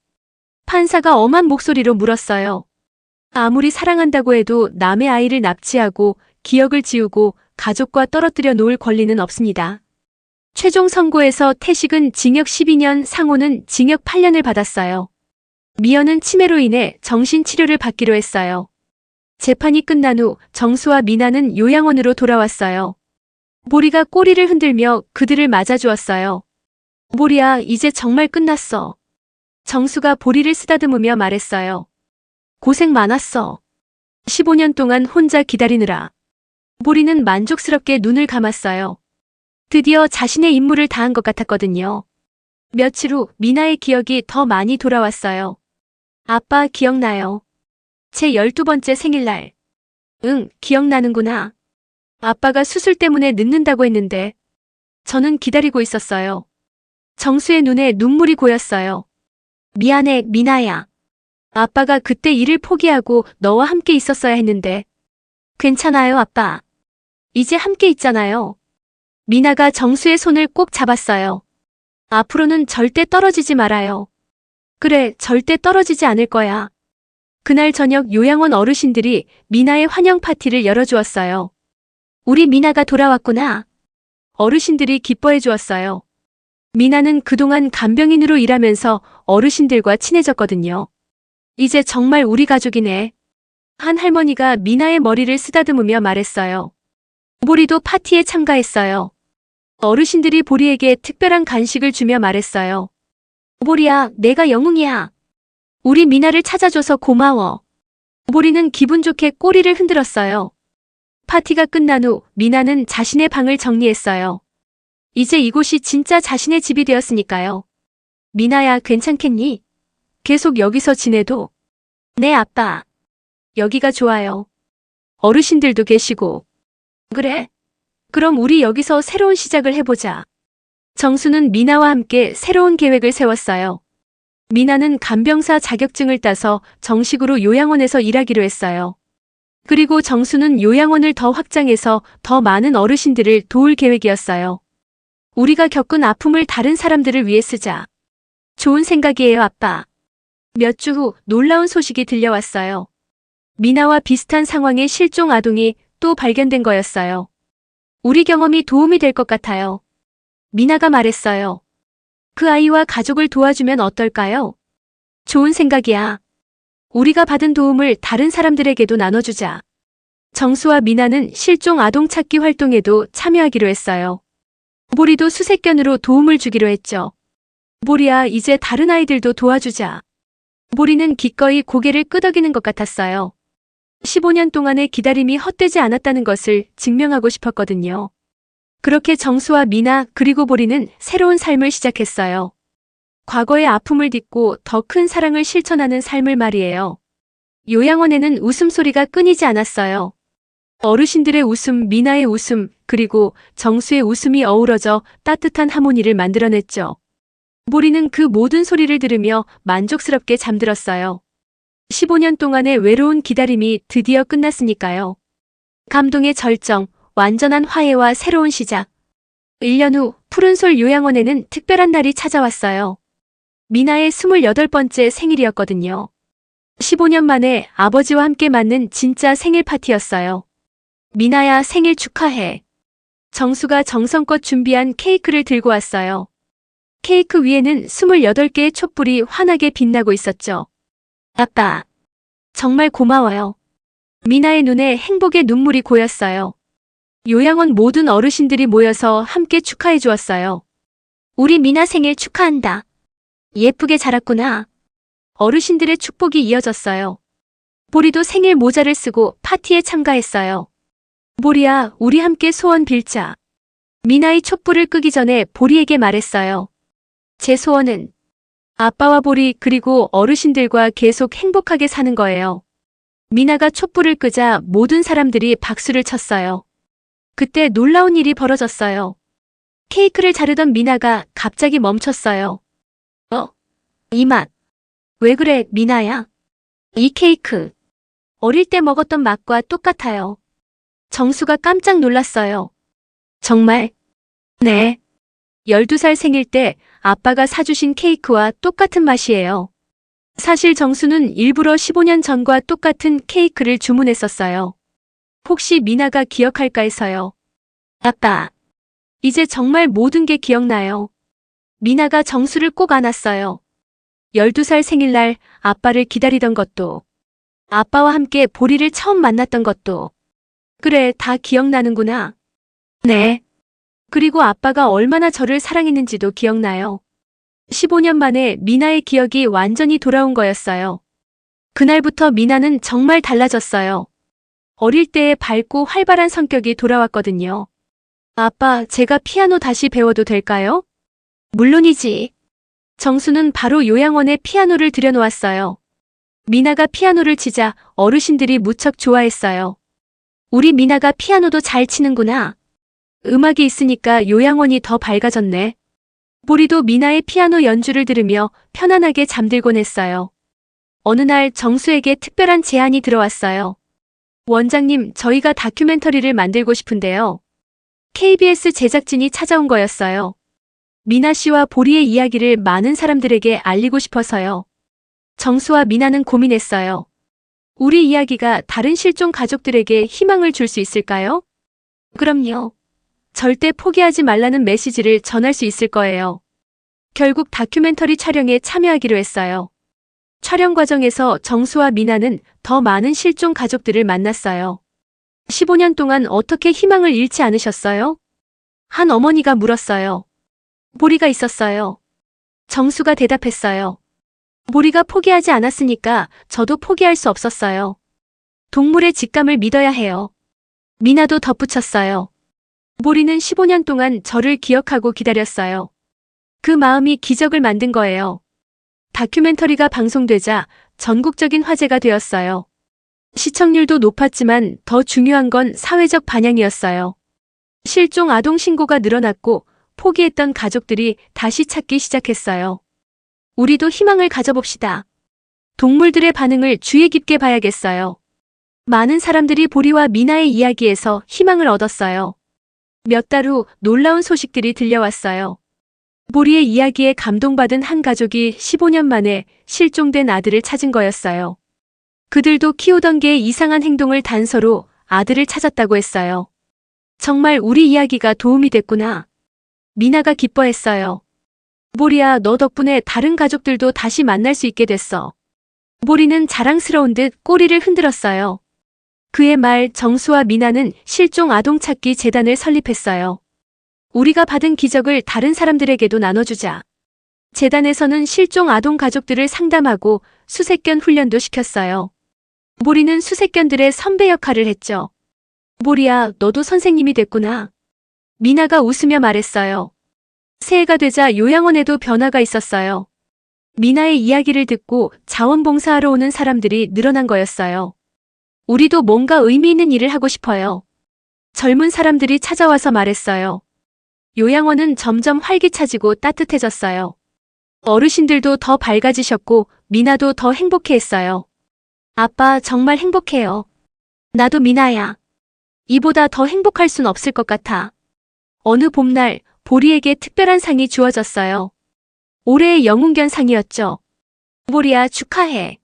판사가 엄한 목소리로 물었어요. 아무리 사랑한다고 해도 남의 아이를 납치하고 기억을 지우고 가족과 떨어뜨려 놓을 권리는 없습니다. 최종 선고에서 태식은 징역 12년, 상호는 징역 8년을 받았어요. 미연은 치매로 인해 정신치료를 받기로 했어요. 재판이 끝난 후 정수와 미나는 요양원으로 돌아왔어요. 보리가 꼬리를 흔들며 그들을 맞아주었어요. 보리야, 이제 정말 끝났어. 정수가 보리를 쓰다듬으며 말했어요. 고생 많았어. 15년 동안 혼자 기다리느라. 보리는 만족스럽게 눈을 감았어요. 드디어 자신의 임무를 다한 것 같았거든요. 며칠 후 미나의 기억이 더 많이 돌아왔어요. 아빠 기억나요? 제 12번째 생일날. 응, 기억나는구나. 아빠가 수술 때문에 늦는다고 했는데 저는 기다리고 있었어요. 정수의 눈에 눈물이 고였어요. 미안해, 미나야. 아빠가 그때 일을 포기하고 너와 함께 있었어야 했는데. 괜찮아요, 아빠. 이제 함께 있잖아요. 미나가 정수의 손을 꼭 잡았어요. 앞으로는 절대 떨어지지 말아요. 그래, 절대 떨어지지 않을 거야. 그날 저녁 요양원 어르신들이 미나의 환영 파티를 열어주었어요. 우리 미나가 돌아왔구나. 어르신들이 기뻐해 주었어요. 미나는 그동안 간병인으로 일하면서 어르신들과 친해졌거든요. 이제 정말 우리 가족이네. 한 할머니가 미나의 머리를 쓰다듬으며 말했어요. 보리도 파티에 참가했어요. 어르신들이 보리에게 특별한 간식을 주며 말했어요. 보리야, 내가 영웅이야. 우리 미나를 찾아줘서 고마워. 보리는 기분 좋게 꼬리를 흔들었어요. 파티가 끝난 후 미나는 자신의 방을 정리했어요. 이제 이곳이 진짜 자신의 집이 되었으니까요. 미나야, 괜찮겠니? 계속 여기서 지내도? 네, 아빠. 여기가 좋아요. 어르신들도 계시고. 그래? 그럼 우리 여기서 새로운 시작을 해보자. 정수는 미나와 함께 새로운 계획을 세웠어요. 미나는 간병사 자격증을 따서 정식으로 요양원에서 일하기로 했어요. 그리고 정수는 요양원을 더 확장해서 더 많은 어르신들을 도울 계획이었어요. 우리가 겪은 아픔을 다른 사람들을 위해 쓰자. 좋은 생각이에요, 아빠. 몇 주 후 놀라운 소식이 들려왔어요. 미나와 비슷한 상황의 실종 아동이 또 발견된 거였어요. 우리 경험이 도움이 될 것 같아요. 미나가 말했어요. 그 아이와 가족을 도와주면 어떨까요? 좋은 생각이야. 우리가 받은 도움을 다른 사람들에게도 나눠주자. 정수와 미나는 실종 아동 찾기 활동에도 참여하기로 했어요. 보리도 수색견으로 도움을 주기로 했죠. 보리야, 이제 다른 아이들도 도와주자. 보리는 기꺼이 고개를 끄덕이는 것 같았어요. 15년 동안의 기다림이 헛되지 않았다는 것을 증명하고 싶었거든요. 그렇게 정수와 미나 그리고 보리는 새로운 삶을 시작했어요. 과거의 아픔을 딛고 더 큰 사랑을 실천하는 삶을 말이에요. 요양원에는 웃음소리가 끊이지 않았어요. 어르신들의 웃음, 미나의 웃음, 그리고 정수의 웃음이 어우러져 따뜻한 하모니를 만들어냈죠. 보리는 그 모든 소리를 들으며 만족스럽게 잠들었어요. 15년 동안의 외로운 기다림이 드디어 끝났으니까요. 감동의 절정, 완전한 화해와 새로운 시작. 1년 후 푸른솔 요양원에는 특별한 날이 찾아왔어요. 미나의 28번째 생일이었거든요. 15년 만에 아버지와 함께 맞는 진짜 생일 파티였어요. 미나야, 생일 축하해. 정수가 정성껏 준비한 케이크를 들고 왔어요. 케이크 위에는 28개의 촛불이 환하게 빛나고 있었죠. 아빠, 정말 고마워요. 미나의 눈에 행복의 눈물이 고였어요. 요양원 모든 어르신들이 모여서 함께 축하해 주었어요. 우리 미나 생일 축하한다. 예쁘게 자랐구나. 어르신들의 축복이 이어졌어요. 보리도 생일 모자를 쓰고 파티에 참가했어요. 보리야, 우리 함께 소원 빌자. 미나의 촛불을 끄기 전에 보리에게 말했어요. 제 소원은 아빠와 보리 그리고 어르신들과 계속 행복하게 사는 거예요. 미나가 촛불을 끄자 모든 사람들이 박수를 쳤어요. 그때 놀라운 일이 벌어졌어요. 케이크를 자르던 미나가 갑자기 멈췄어요. 이 맛. 왜 그래, 미나야? 이 케이크. 어릴 때 먹었던 맛과 똑같아요. 정수가 깜짝 놀랐어요. 정말? 네. 12살 생일 때 아빠가 사주신 케이크와 똑같은 맛이에요. 사실 정수는 일부러 15년 전과 똑같은 케이크를 주문했었어요. 혹시 미나가 기억할까 해서요. 아빠. 이제 정말 모든 게 기억나요. 미나가 정수를 꼭 안았어요. 12살 생일날 아빠를 기다리던 것도, 아빠와 함께 보리를 처음 만났던 것도. 그래, 다 기억나는구나. 네. 그리고 아빠가 얼마나 저를 사랑했는지도 기억나요. 15년 만에 미나의 기억이 완전히 돌아온 거였어요. 그날부터 미나는 정말 달라졌어요. 어릴 때의 밝고 활발한 성격이 돌아왔거든요. 아빠, 제가 피아노 다시 배워도 될까요? 물론이지. 정수는 바로 요양원에 피아노를 들여놓았어요. 미나가 피아노를 치자 어르신들이 무척 좋아했어요. 우리 미나가 피아노도 잘 치는구나. 음악이 있으니까 요양원이 더 밝아졌네. 보리도 미나의 피아노 연주를 들으며 편안하게 잠들곤 했어요. 어느 날 정수에게 특별한 제안이 들어왔어요. 원장님, 저희가 다큐멘터리를 만들고 싶은데요. KBS 제작진이 찾아온 거였어요. 미나 씨와 보리의 이야기를 많은 사람들에게 알리고 싶어서요. 정수와 미나는 고민했어요. 우리 이야기가 다른 실종 가족들에게 희망을 줄 수 있을까요? 그럼요. 절대 포기하지 말라는 메시지를 전할 수 있을 거예요. 결국 다큐멘터리 촬영에 참여하기로 했어요. 촬영 과정에서 정수와 미나는 더 많은 실종 가족들을 만났어요. 15년 동안 어떻게 희망을 잃지 않으셨어요? 한 어머니가 물었어요. 보리가 있었어요. 정수가 대답했어요. 보리가 포기하지 않았으니까 저도 포기할 수 없었어요. 동물의 직감을 믿어야 해요. 미나도 덧붙였어요. 보리는 15년 동안 저를 기억하고 기다렸어요. 그 마음이 기적을 만든 거예요. 다큐멘터리가 방송되자 전국적인 화제가 되었어요. 시청률도 높았지만 더 중요한 건 사회적 반향이었어요. 실종 아동 신고가 늘어났고 포기했던 가족들이 다시 찾기 시작했어요. 우리도 희망을 가져봅시다. 동물들의 반응을 주의 깊게 봐야겠어요. 많은 사람들이 보리와 미나의 이야기에서 희망을 얻었어요. 몇 달 후 놀라운 소식들이 들려왔어요. 보리의 이야기에 감동받은 한 가족이 15년 만에 실종된 아들을 찾은 거였어요. 그들도 키우던 개의 이상한 행동을 단서로 아들을 찾았다고 했어요. 정말 우리 이야기가 도움이 됐구나. 미나가 기뻐했어요. 보리야, 너 덕분에 다른 가족들도 다시 만날 수 있게 됐어. 보리는 자랑스러운 듯 꼬리를 흔들었어요. 그의 말 정수와 미나는 실종 아동 찾기 재단을 설립했어요. 우리가 받은 기적을 다른 사람들에게도 나눠주자. 재단에서는 실종 아동 가족들을 상담하고 수색견 훈련도 시켰어요. 보리는 수색견들의 선배 역할을 했죠. 보리야, 너도 선생님이 됐구나. 미나가 웃으며 말했어요. 새해가 되자 요양원에도 변화가 있었어요. 미나의 이야기를 듣고 자원봉사하러 오는 사람들이 늘어난 거였어요. 우리도 뭔가 의미 있는 일을 하고 싶어요. 젊은 사람들이 찾아와서 말했어요. 요양원은 점점 활기차지고 따뜻해졌어요. 어르신들도 더 밝아지셨고 미나도 더 행복해했어요. 아빠, 정말 행복해요. 나도 미나야. 이보다 더 행복할 순 없을 것 같아. 어느 봄날 보리에게 특별한 상이 주어졌어요. 올해의 영웅견 상이었죠. 보리야, 축하해.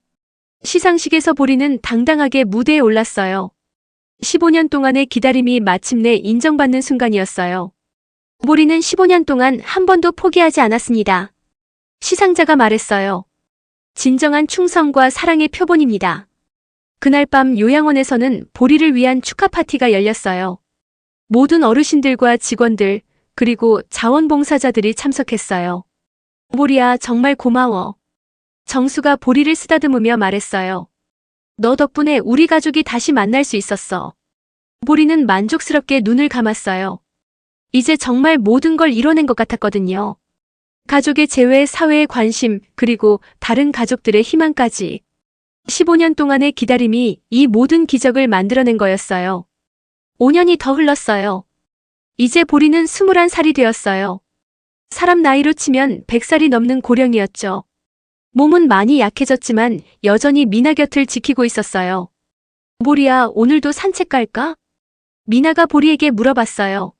시상식에서 보리는 당당하게 무대에 올랐어요. 15년 동안의 기다림이 마침내 인정받는 순간이었어요. 보리는 15년 동안 한 번도 포기하지 않았습니다. 시상자가 말했어요. 진정한 충성과 사랑의 표본입니다. 그날 밤 요양원에서는 보리를 위한 축하 파티가 열렸어요. 모든 어르신들과 직원들, 그리고 자원봉사자들이 참석했어요. 보리야, 정말 고마워. 정수가 보리를 쓰다듬으며 말했어요. 너 덕분에 우리 가족이 다시 만날 수 있었어. 보리는 만족스럽게 눈을 감았어요. 이제 정말 모든 걸 이뤄낸 것 같았거든요. 가족의 재회, 사회의 관심, 그리고 다른 가족들의 희망까지. 15년 동안의 기다림이 이 모든 기적을 만들어낸 거였어요. 5년이 더 흘렀어요. 이제 보리는 21살이 되었어요. 사람 나이로 치면 100살이 넘는 고령이었죠. 몸은 많이 약해졌지만 여전히 미나 곁을 지키고 있었어요. 보리야, 오늘도 산책 갈까? 미나가 보리에게 물어봤어요.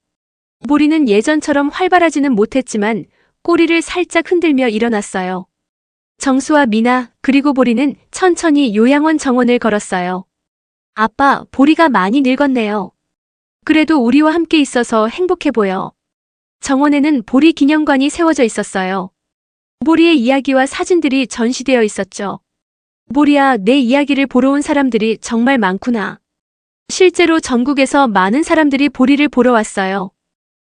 보리는 예전처럼 활발하지는 못했지만 꼬리를 살짝 흔들며 일어났어요. 정수와 미나, 그리고 보리는 천천히 요양원 정원을 걸었어요. 아빠, 보리가 많이 늙었네요. 그래도 우리와 함께 있어서 행복해 보여. 정원에는 보리 기념관이 세워져 있었어요. 보리의 이야기와 사진들이 전시되어 있었죠. 보리야, 내 이야기를 보러 온 사람들이 정말 많구나. 실제로 전국에서 많은 사람들이 보리를 보러 왔어요.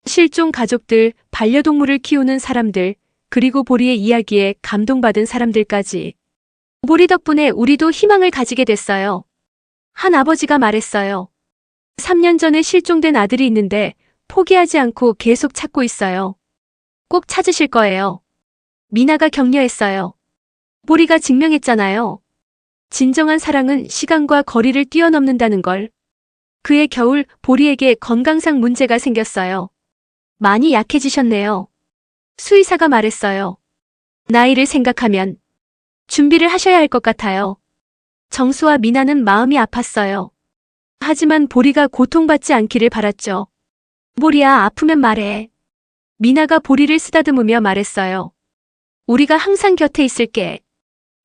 실종 가족들, 반려동물을 키우는 사람들, 그리고 보리의 이야기에 감동받은 사람들까지. 보리 덕분에 우리도 희망을 가지게 됐어요. 한 아버지가 말했어요. 3년 전에 실종된 아들이 있는데 포기하지 않고 계속 찾고 있어요. 꼭 찾으실 거예요. 미나가 격려했어요. 보리가 증명했잖아요. 진정한 사랑은 시간과 거리를 뛰어넘는다는 걸. 그해 겨울 보리에게 건강상 문제가 생겼어요. 많이 약해지셨네요. 수의사가 말했어요. 나이를 생각하면 준비를 하셔야 할 것 같아요. 정수와 미나는 마음이 아팠어요. 하지만 보리가 고통받지 않기를 바랐죠. 보리야, 아프면 말해. 미나가 보리를 쓰다듬으며 말했어요. 우리가 항상 곁에 있을게.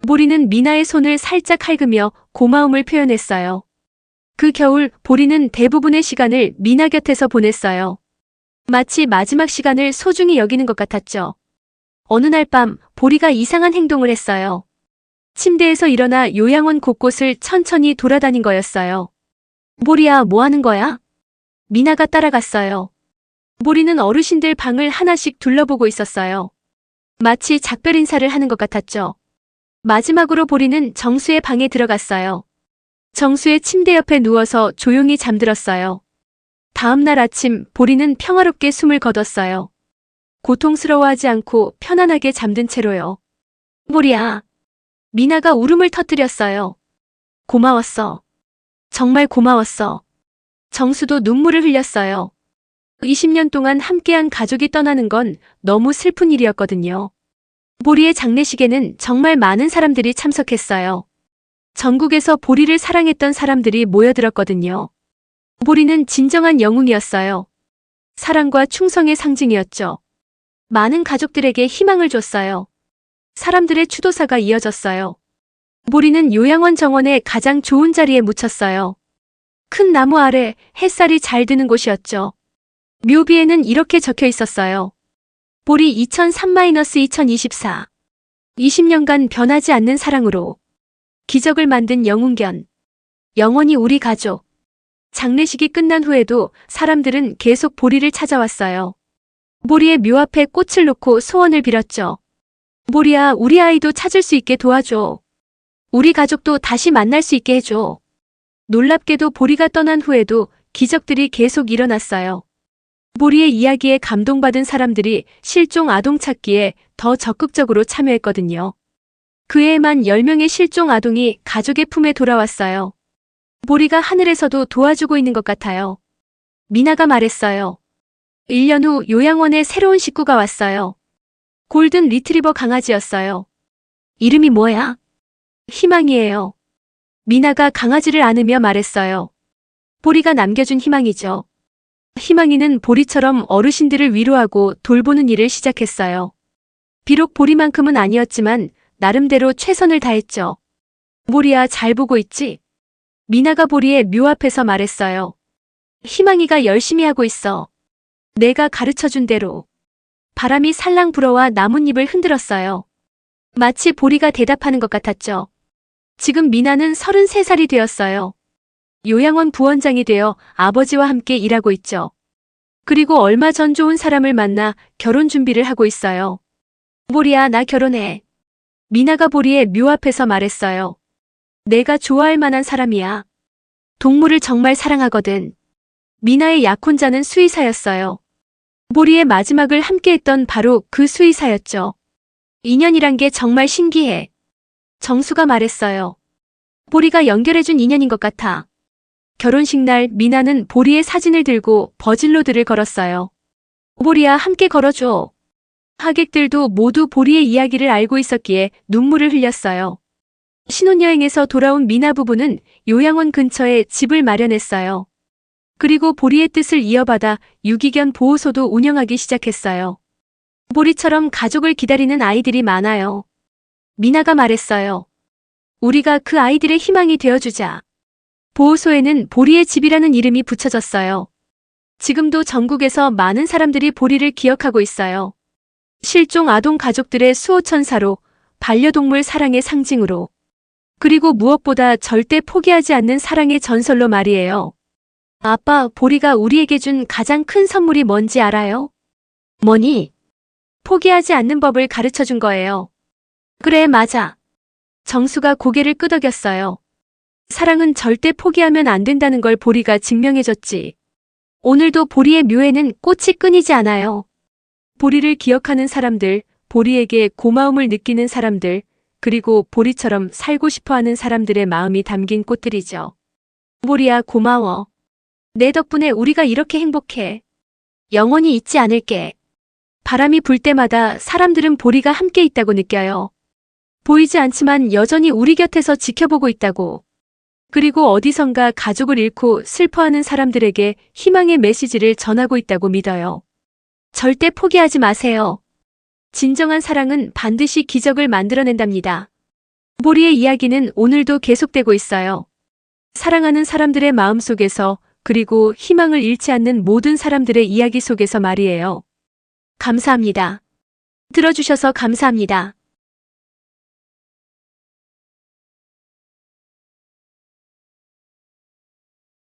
보리는 미나의 손을 살짝 핥으며 고마움을 표현했어요. 그 겨울 보리는 대부분의 시간을 미나 곁에서 보냈어요. 마치 마지막 시간을 소중히 여기는 것 같았죠. 어느 날 밤 보리가 이상한 행동을 했어요. 침대에서 일어나 요양원 곳곳을 천천히 돌아다닌 거였어요. 보리야, 뭐 하는 거야? 미나가 따라갔어요. 보리는 어르신들 방을 하나씩 둘러보고 있었어요. 마치 작별 인사를 하는 것 같았죠. 마지막으로 보리는 정수의 방에 들어갔어요. 정수의 침대 옆에 누워서 조용히 잠들었어요. 다음 날 아침 보리는 평화롭게 숨을 거뒀어요. 고통스러워하지 않고 편안하게 잠든 채로요. 보리야. 미나가 울음을 터뜨렸어요. 고마웠어. 정말 고마웠어. 정수도 눈물을 흘렸어요. 20년 동안 함께한 가족이 떠나는 건 너무 슬픈 일이었거든요. 보리의 장례식에는 정말 많은 사람들이 참석했어요. 전국에서 보리를 사랑했던 사람들이 모여들었거든요. 보리는 진정한 영웅이었어요. 사랑과 충성의 상징이었죠. 많은 가족들에게 희망을 줬어요. 사람들의 추도사가 이어졌어요. 보리는 요양원 정원의 가장 좋은 자리에 묻혔어요. 큰 나무 아래 햇살이 잘 드는 곳이었죠. 묘비에는 이렇게 적혀 있었어요. 보리 2003-2024. 20년간 변하지 않는 사랑으로 기적을 만든 영웅견. 영원히 우리 가족. 장례식이 끝난 후에도 사람들은 계속 보리를 찾아왔어요. 보리의 묘 앞에 꽃을 놓고 소원을 빌었죠. 보리야, 우리 아이도 찾을 수 있게 도와줘. 우리 가족도 다시 만날 수 있게 해줘. 놀랍게도 보리가 떠난 후에도 기적들이 계속 일어났어요. 보리의 이야기에 감동받은 사람들이 실종 아동 찾기에 더 적극적으로 참여했거든요. 그 해에만 10명의 실종 아동이 가족의 품에 돌아왔어요. 보리가 하늘에서도 도와주고 있는 것 같아요. 미나가 말했어요. 1년 후 요양원에 새로운 식구가 왔어요. 골든 리트리버 강아지였어요. 이름이 뭐야? 희망이에요. 미나가 강아지를 안으며 말했어요. 보리가 남겨준 희망이죠. 희망이는 보리처럼 어르신들을 위로하고 돌보는 일을 시작했어요. 비록 보리만큼은 아니었지만 나름대로 최선을 다했죠. 보리야, 잘 보고 있지? 미나가 보리의 묘 앞에서 말했어요. 희망이가 열심히 하고 있어. 내가 가르쳐준 대로. 바람이 살랑 불어와 나뭇잎을 흔들었어요. 마치 보리가 대답하는 것 같았죠. 지금 미나는 33살이 되었어요. 요양원 부원장이 되어 아버지와 함께 일하고 있죠. 그리고 얼마 전 좋은 사람을 만나 결혼 준비를 하고 있어요. 보리야, 나 결혼해. 미나가 보리의 묘 앞에서 말했어요. 내가 좋아할 만한 사람이야. 동물을 정말 사랑하거든. 미나의 약혼자는 수의사였어요. 보리의 마지막을 함께했던 바로 그 수의사였죠. 인연이란 게 정말 신기해. 정수가 말했어요. 보리가 연결해준 인연인 것 같아. 결혼식 날 미나는 보리의 사진을 들고 버질로드를 걸었어요. 보리야, 함께 걸어줘. 하객들도 모두 보리의 이야기를 알고 있었기에 눈물을 흘렸어요. 신혼여행에서 돌아온 미나 부부는 요양원 근처에 집을 마련했어요. 그리고 보리의 뜻을 이어받아 유기견 보호소도 운영하기 시작했어요. 보리처럼 가족을 기다리는 아이들이 많아요. 미나가 말했어요. 우리가 그 아이들의 희망이 되어주자. 보호소에는 보리의 집이라는 이름이 붙여졌어요. 지금도 전국에서 많은 사람들이 보리를 기억하고 있어요. 실종 아동 가족들의 수호천사로, 반려동물 사랑의 상징으로, 그리고 무엇보다 절대 포기하지 않는 사랑의 전설로 말이에요. 아빠, 보리가 우리에게 준 가장 큰 선물이 뭔지 알아요? 뭐니? 포기하지 않는 법을 가르쳐 준 거예요. 그래, 맞아. 정수가 고개를 끄덕였어요. 사랑은 절대 포기하면 안 된다는 걸 보리가 증명해줬지. 오늘도 보리의 묘에는 꽃이 끊이지 않아요. 보리를 기억하는 사람들, 보리에게 고마움을 느끼는 사람들, 그리고 보리처럼 살고 싶어하는 사람들의 마음이 담긴 꽃들이죠. 보리야, 고마워. 내 덕분에 우리가 이렇게 행복해. 영원히 잊지 않을게. 바람이 불 때마다 사람들은 보리가 함께 있다고 느껴요. 보이지 않지만 여전히 우리 곁에서 지켜보고 있다고. 그리고 어디선가 가족을 잃고 슬퍼하는 사람들에게 희망의 메시지를 전하고 있다고 믿어요. 절대 포기하지 마세요. 진정한 사랑은 반드시 기적을 만들어낸답니다. 보리의 이야기는 오늘도 계속되고 있어요. 사랑하는 사람들의 마음속에서, 그리고 희망을 잃지 않는 모든 사람들의 이야기 속에서 말이에요. 감사합니다. 들어주셔서 감사합니다.